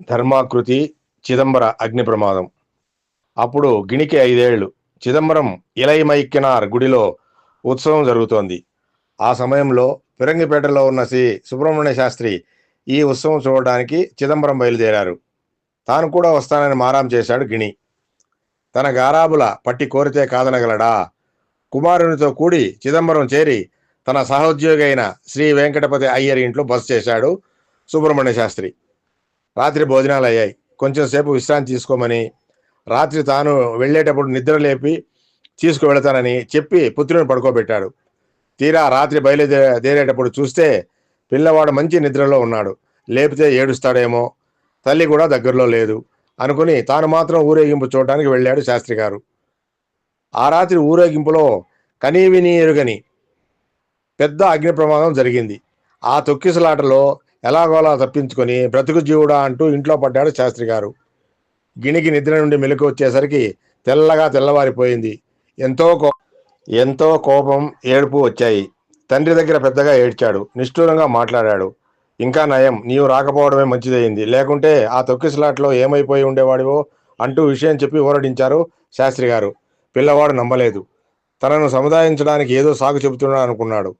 ధర్మాకృతి చిదంబర అగ్ని ప్రమాదం. అప్పుడు గినికి 5 ఏళ్లు. చిదంబరం ఇలైమైక్యనార్ గుడిలో ఉత్సవం జరుగుతోంది. ఆ సమయంలో ఫిరంగిపేటలో ఉన్న శ్రీ సుబ్రహ్మణ్య శాస్త్రి ఈ ఉత్సవం చూడడానికి చిదంబరం బయలుదేరారు. తాను కూడా వస్తానని మారాం చేశాడు గిణి. తన గారాబుల పట్టి కోరితే కాదనగలడా? కుమారునితో కూడి చిదంబరం చేరి తన సహోద్యోగి అయిన శ్రీ వెంకటపతి అయ్యర్ ఇంట్లో బస చేశాడు సుబ్రహ్మణ్య శాస్త్రి. రాత్రి భోజనాలు అయ్యాయి. కొంచెం సేపు విశ్రాంతి తీసుకోమని, రాత్రి తాను వెళ్ళేటప్పుడు నిద్ర లేపి తీసుకువెళతానని చెప్పి పుత్రుని పడుకోబెట్టాడు. తీరా రాత్రి బయలుదేరేటప్పుడు చూస్తే పిల్లవాడు మంచి నిద్రలో ఉన్నాడు. లేపితే ఏడుస్తాడేమో, తల్లి కూడా దగ్గరలో లేదు అనుకుని తాను మాత్రం ఊరేగింపు చూడటానికి వెళ్ళాడు శాస్త్రి గారు. ఆ రాత్రి ఊరేగింపులో కనీవినీ ఎరుగని పెద్ద అగ్ని ప్రమాదం జరిగింది. ఆ తొక్కిసలాటలో ఎలాగోలా తప్పించుకొని బ్రతుకు జీవుడా అంటూ ఇంట్లో పడ్డాడు శాస్త్రి గారు. గినికి నిద్ర నుండి మెలకు వచ్చేసరికి తెల్లవారిపోయింది. ఎంతో కోపం, ఏడుపు వచ్చాయి. తండ్రి దగ్గర పెద్దగా ఏడ్చాడు. నిష్ఠూరంగా మాట్లాడాడు. ఇంకా నయం, నీవు రాకపోవడమే మంచిదయింది, లేకుంటే ఆ తొక్కిసలాట్లో ఏమైపోయి ఉండేవాడివో అంటూ విషయం చెప్పి ఊరడించారు శాస్త్రి గారు. పిల్లవాడు నమ్మలేదు. తనను సముదాయించడానికి ఏదో సాగు చెబుతున్నాడు అనుకున్నాడు.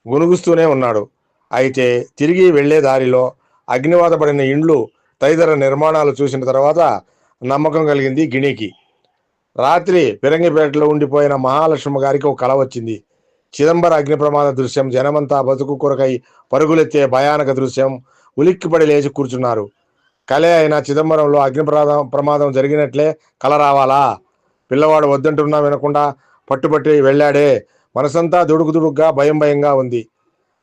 గునుగుస్తూనే ఉన్నాడు. అయితే తిరిగి వెళ్లే దారిలో అగ్నివాత పడిన ఇండ్లు, తదితర నిర్మాణాలు చూసిన తర్వాత నమ్మకం కలిగింది గిణికి. రాత్రి ఫిరంగిపేటలో ఉండిపోయిన మహాలక్ష్మి గారికి ఒక కల వచ్చింది. చిదంబర అగ్ని ప్రమాద దృశ్యం, జనమంతా బతుకు కొరకై పరుగులెత్తే భయానక దృశ్యం. ఉలిక్కిపడి లేచి కూర్చున్నారు. కలే అయినా చిదంబరంలో అగ్ని ప్రమాదం జరిగినట్లే కల రావాలా? పిల్లవాడు వద్దంటున్నా వినకుండా పట్టుబట్టి వెళ్ళాడే. మనసంతా దుడుకుగా భయంగా ఉంది.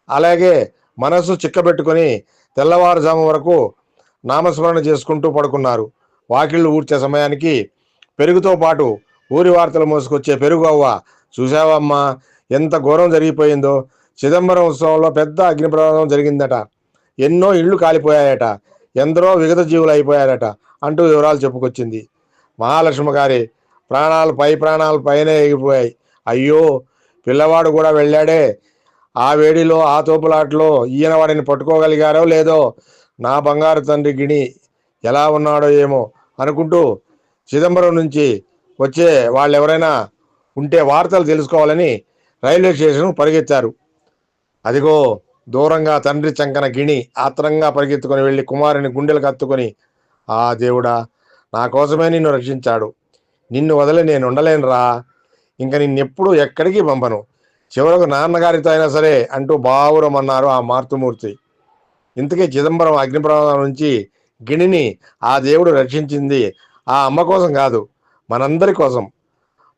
అలాగే మనసు చిక్కబెట్టుకొని తెల్లవారుజాము వరకు నామస్మరణ చేసుకుంటూ పడుకున్నారు. వాకిళ్ళు ఊడ్చే సమయానికి పెరుగుతో పాటు ఊరి వార్తలు మోసుకొచ్చే పెరుగు అవ్వ, చూసావమ్మా ఎంత ఘోరం జరిగిపోయిందో, చిదంబరం ఉత్సవంలో పెద్ద అగ్ని ప్రమాదం జరిగిందట, ఎన్నో ఇళ్లు కాలిపోయాయట, ఎందరో విగత జీవులు అయిపోయారట అంటూ వివరాలు చెప్పుకొచ్చింది. మహాలక్ష్మి గారి ప్రాణాలు పైనే ఎగిపోయాయి. అయ్యో, పిల్లవాడు కూడా వెళ్ళాడే. ఆ వేడిలో, ఆ తోపులాట్లో ఈయన వాడిని పట్టుకోగలిగారో లేదో, నా బంగారు తండ్రి గిణి ఎలా ఉన్నాడో ఏమో అనుకుంటూ చిదంబరం నుంచి వచ్చే వాళ్ళెవరైనా ఉంటే వార్తలు తెలుసుకోవాలని రైల్వే స్టేషన్ పరిగెత్తారు. అదిగో దూరంగా తండ్రి చంకన గిణి ఆత్రంగా పరిగెత్తుకొని వెళ్ళి కుమారుని గుండెలకు హత్తుకొని, ఆ దేవుడా, నా కోసమే నిన్ను రక్షించాడు, నిన్ను వదిలి నేను ఉండలేనురా, ఇంక నిన్నెప్పుడు ఎక్కడికి పంపను, చివరకు నాన్నగారితో అయినా సరే అంటూ బావురమన్నారు ఆ మార్తుమూర్తి. ఇంతకీ చిదంబరం అగ్ని ప్రమాదం నుంచి గిణిని ఆ దేవుడు రక్షించింది ఆ అమ్మ కోసం కాదు, మనందరి కోసం,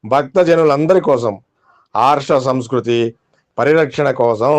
భక్తజనులందరి కోసం, ఆర్ష సంస్కృతి పరిరక్షణ కోసం.